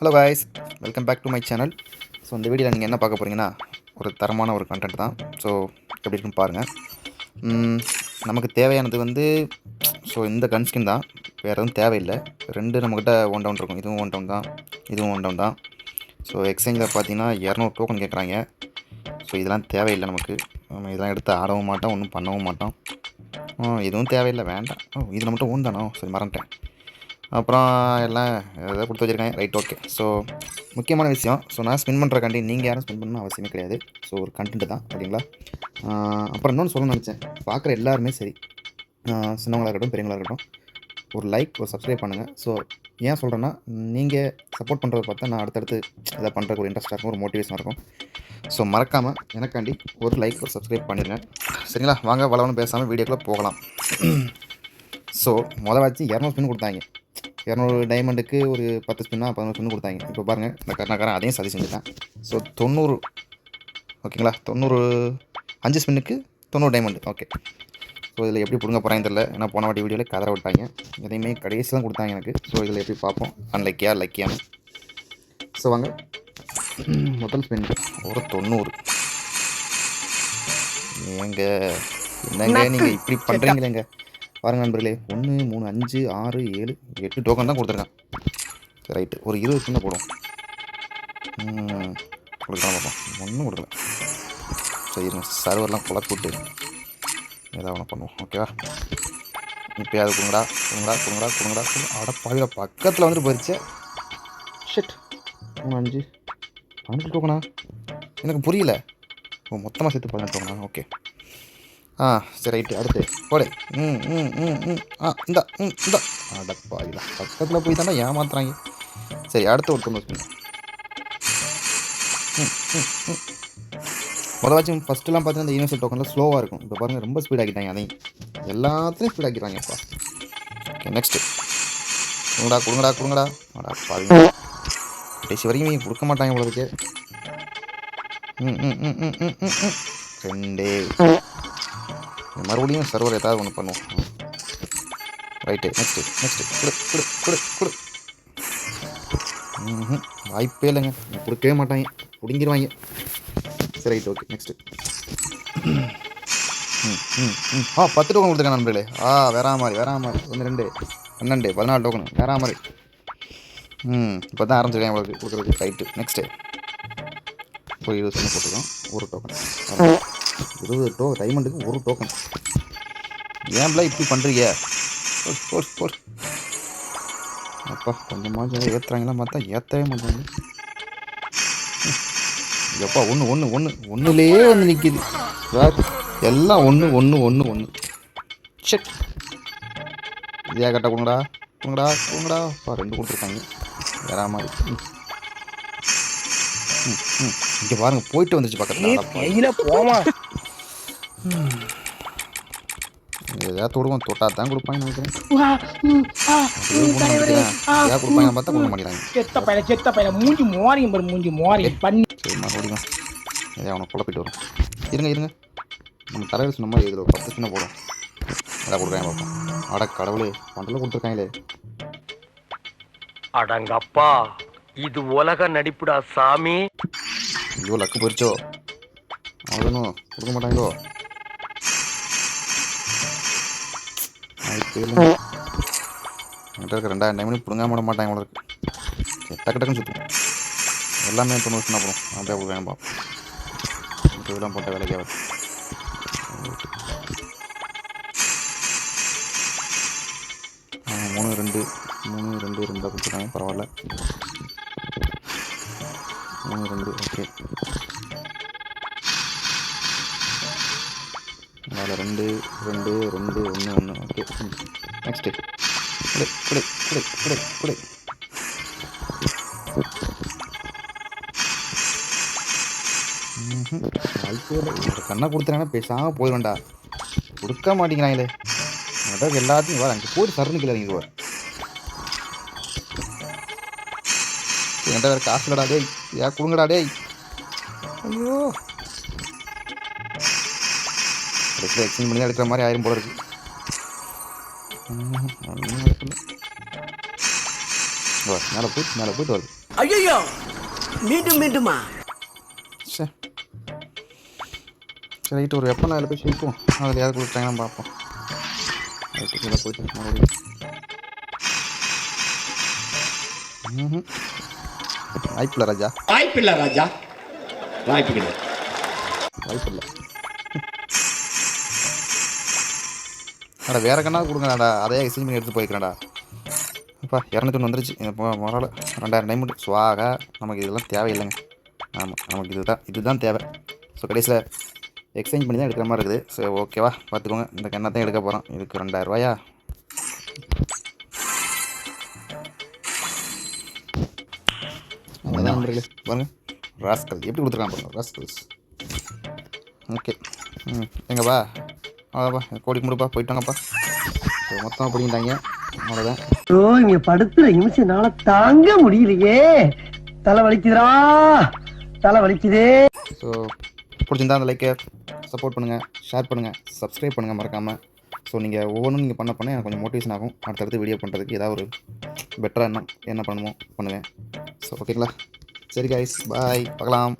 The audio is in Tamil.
Hello guys, welcome back to my channel. So இந்த வீடியோவில் நீங்கள் என்ன பார்க்க போகிறீங்கன்னா, ஒரு தரமான ஒரு கண்டென்ட் தான். ஸோ எப்படி இருக்குன்னு பாருங்கள். நமக்கு தேவையானது வந்து இந்த கன் ஸ்கின் தான், வேறு எதுவும் தேவையில்லை. ரெண்டு நம்மக்கிட்ட ஒன் டவுன் இருக்கும், இதுவும் ஒன் டவுன் தான், இதுவும் ஒன் டவுன் தான். ஸோ எக்ஸ்சேஞ்சில் பார்த்தீங்கன்னா 200 டோக்கன் கேட்குறாங்க. ஸோ இதெல்லாம் தேவையில்லை நமக்கு. நம்ம இதெல்லாம் எடுத்து ஆடவும் மாட்டோம், ஒன்றும் பண்ணவும் மாட்டோம். இதுவும் தேவையில்லை, வேண்டாம். இதில் மட்டும் ஒன்று தானோ, சரி மறந்துட்டேன். அப்புறம் எல்லாம் எதாவது கொடுத்து வச்சுருக்காங்க, ரைட், ஓகே. ஸோ முக்கியமான விஷயம், நான் ஸ்பின் பண்ணுறக்காண்டி நீங்கள் யாரும் ஸ்பின் பண்ணணும் அவசியமே கிடையாது. ஸோ ஒரு கண்டென்ட் தான், ஓகேங்களா? அப்புறம் இன்னொன்று சொல்லணும்னு நினச்சேன், பார்க்குற எல்லாருமே சரி, சின்னவங்களாக இருக்கட்டும் பெரியவங்களாக இருக்கட்டும், ஒரு லைக் ஒரு சப்ஸ்கிரைப் பண்ணுங்கள். ஸோ ஏன் சொல்கிறேன்னா, நீங்கள் சப்போர்ட் பண்ணுறத பார்த்தா நான் அடுத்தடுத்து இதை பண்ணுறதுக்கு ஒரு இன்ட்ரெஸ்ட்டாக இருக்கும், ஒரு மோட்டிவேஷனாக இருக்கும். ஸோ மறக்காமல் எனக்காண்டி ஒரு லைக் ஒரு சப்ஸ்கிரைப் பண்ணிடுங்க, சரிங்களா? வாங்க வளவன்னு பேசாமல் வீடியோக்குள்ளே போகலாம். ஸோ வச்சு 200 ஸ்பின் கொடுத்தாங்க. 200 டைமண்டுக்கு ஒரு 10 ஸ்பின்னா 11 ஸ்பின்னு கொடுத்தாங்க. இப்போ பாருங்கள், இந்த கர்ணக்காரன் அதையும் சதி செஞ்சுட்டான். ஸோ 90, ஓகேங்களா? 90 5 ஸ்பின்னுக்கு 90 டைமண்டு, ஓகே. ஸோ இதில் எப்படி பிடுங்க போகிறாங்க தெரியல, ஏன்னா போன வாட்டி வீடியோவில் கதற விட்டாங்க. எதையுமே கடைசி தான் கொடுத்தாங்க எனக்கு. ஸோ இதில் எப்படி பார்ப்போம், அன்லைக்கியா லக்கியான்னு. ஸோ வாங்க, முதல் ஸ்பின் ஒரு 90. ஏங்க என்னங்க நீங்கள் இப்படி பண்ணுறீங்களேங்க? பாருங்கள் நண்பர்களே, 1 3 5 6 7 8 டோக்கன் தான் கொடுத்துருக்கான். சரி ரைட்டு, ஒரு 20 ஸ்பின்னை போடும். கொடுக்கலாம் பார்ப்போம், ஒன்றும் கொடுக்கல. சரி சர்வர்லாம் குழப்பி விட்டு ஏதாவது ஒன்று பண்ணுவோம், ஓகேவா? இப்போயாவது கொடுங்கடா கொடுங்கடா கொடுங்கடா கொடுங்கடா அட பாவில பக்கத்தில் வந்துட்டு போயிடுச்சு. ஷிட், 3 5 12 டோக்கனா? எனக்கு புரியல. மொத்தமாக சேர்த்து 18 டோக்கனா? ஓகே. சரி ரைட்டு, அடுத்து போடு. இந்தா இந்தா அடப்பா இல்லை, பக்கத்தில் போய் தானே ஏமாத்துறாங்க. சரி அடுத்து ஒரு 90 ஸ்பின். முதலாச்சும் ஃபஸ்ட்டுலாம் பார்த்தீங்கன்னா இந்த யூனிவர்சல் டோக்கனில் ஸ்லோவாக இருக்கும். இப்போ பாருங்கள் ரொம்ப ஸ்பீட் ஆக்கிட்டாங்க, அதையும் எல்லாத்துலேயும் ஸ்பீட் ஆக்கிடுறாங்கப்பா. ஓகே நெக்ஸ்ட்டு கொடுங்கடா கொடுங்கடா கொடுங்கடா. அடப்பா கடைசி வரைக்கும் கொடுக்க மாட்டாங்க உங்களுக்கு. ரெண்டே மறுபடியும் சர்வர் ஏதாவது ஒன்று பண்ணுவோம். ரைட்டு, நெக்ஸ்ட்டு நெக்ஸ்ட்டு கொடு கொடு கொடு கொடு. வாய்ப்பே இல்லைங்க, கொடுக்கவே மாட்டாங்க, பிடிங்கிடுவாங்க. சரி ரைட்டு, ஓகே நெக்ஸ்ட்டு. 10 டோக்கன் கொடுத்துருக்கேன் நண்பர்களே. வேற மாதிரி 1 2 12 14 டோக்கன் வேற மாதிரி. இப்போ தான் ஆரம்பிச்சிருக்கேன் உங்களுக்கு கொடுக்குறதுக்கு. ரைட்டு நெக்ஸ்ட்டு ஒரு 20 ஸ்பின் போட்டுருக்கோம், ஒரு டோக்கன். 20 டைமண்டுக்கு ஒரு டோக்கன். ஏன்லாம் இப்படி பண்ணுறீங்க? போர் அப்பா, கொஞ்சமாக ஏற்றுறாங்களாம் பார்த்தா ஏற்றவே மாட்டாங்க. எப்பா ஒன்றுலேயே வந்து நிற்கிது சார், எல்லாம் ஒன்று. ஷட், இதே கரெக்டாக கொடுங்கடா அப்பா 2 கொடுத்துருக்காங்க வேற மாதிரி. இங்கே பாருங்க, போயிட்டு வந்துச்சு பக்கத்தில். போமா ஏதாவது தொடுவோம், தொட்டா தான் கொடுப்பாங்க நினைக்கிறேன். ஏதாவது கொடுப்பாங்க பார்த்தா கொடுக்க மாட்டேங்கிறாங்க. செத்த பையல மூஞ்சி மோரி பண்ணி. சரி மறுபடியும் ஏதாவது அவனை குழப்பிட்டு வரும். இருங்க நம்ம தலைவர் சொன்ன மாதிரி இதில் 10 ஸ்பின்னை போடும். ஏதாவது கொடுக்குறாங்க பார்ப்போம். அட கடவுளே, பண்டில் கொடுத்துருக்காங்களே. அடங்கப்பா, இது உலக நடிப்புடா சாமி. ஐயோ லக்கு போயிடுச்சோ, அவ்வளோதானோ கொடுக்க மாட்டாங்களோ. என்கிட்ட இருக்க 2000 டைம் பிடுங்காம விட மாட்டாங்க உங்களுக்கு. டக்குன்னு சுற்றும் எல்லாமே 90 ஸ்பின் அப்புறம் அப்படியே கொடுக்குறேன் பார்ப்போம். இதெல்லாம் போட்ட வேலைக்கு ஆகுது. 3 2 கொடுத்துருக்காங்க, பரவாயில்ல. 3 2 ஓகே. அதில் 2 2 2 1 1 ஓகே. நெக்ஸ்ட்டு கொடு. ஒரு கண்ணை கொடுத்துறாங்கன்னா பேசாமல் போயிடுவேண்டா, கொடுக்க மாட்டேங்கிறாங்களே. அதாவது எல்லாத்தையும் வர அங்கே போட்டு சரணுக்கு இல்லைங்க வர. என்கிட்ட வேறு காசு இல்லடா டேய், ஏன் கொடுங்கடா டேய். ஐயோ, எக்ஸ்சேஞ்ச் பண்ணி தான் எடுக்கிற மாதிரி ஆயிரம் போல இருக்கு. மேலே போயிட்டு வருது. ஐயோ மீண்டும் மீண்டுமா? சரி ரைட்டு, ஒரு வெப்பன் அதில் போய் ஷேப்போம். அதில் யாரும் கொடுத்தாங்கன்னா பார்ப்போம். ரைட்டு கீழே போயிட்டு மறுபடியும் வாய்ப்பில்லை ராஜா, வாய்ப்பில்லை. அட வேறு கண்ணா கொடுங்கடா, அதே எக்ஸ்சேஞ்ச் பண்ணி எடுத்து போய்க்கிறேன்டா. இப்போ 201 வந்துருச்சு. இப்போ மொரால் 2000 டைமண்ட் சுவாக. நமக்கு இதெல்லாம் தேவையில்லைங்க. ஆமாம், நமக்கு இதுதான் தேவை. ஸோ கடைசியில் எக்ஸ்சேஞ்ச் பண்ணி தான் எடுக்கிற மாதிரி இருக்குது. ஸோ ஓகேவா, பார்த்துக்கோங்க. இந்த கண்ணை தான் எடுக்க போகிறோம். இதுக்கு 2000 ரூபாயா? அதான் நண்பர்களே பாருங்கள், ராஸ்கல் எப்படி கொடுத்துருக்காங்க பாருங்கள், ராஸ்கல்ஸ். ஓகே, எங்கப்பா அதாப்பா கோடி முடுப்பா போயிட்டாங்கப்பா. ஸோ மொத்தமாக பிடிங்கிட்டாங்க, அவ்வளோதான். ஓ இங்க படுத்துற நிமிஷம்னால தாங்க முடியலையே, தலை வலிக்குதுடா, தலை வலிக்குதே. ஸோ பிடிச்சிருந்தா அந்த லைக்கை சப்போர்ட் பண்ணுங்கள், ஷேர் பண்ணுங்கள், சப்ஸ்கிரைப் பண்ணுங்கள் மறக்காமல். ஸோ நீங்கள் ஒவ்வொன்றும் நீங்கள் பண்ண எனக்கு கொஞ்சம் மோட்டிவேஷன் ஆகும். அடுத்தடுத்து வீடியோ பண்ணுறதுக்கு ஏதாவது ஒரு பெட்டராக என்ன பண்ணுமோ பண்ணுவேன். ஸோ ஓகேங்களா, சரி கைஸ், பாய், பார்க்கலாம்.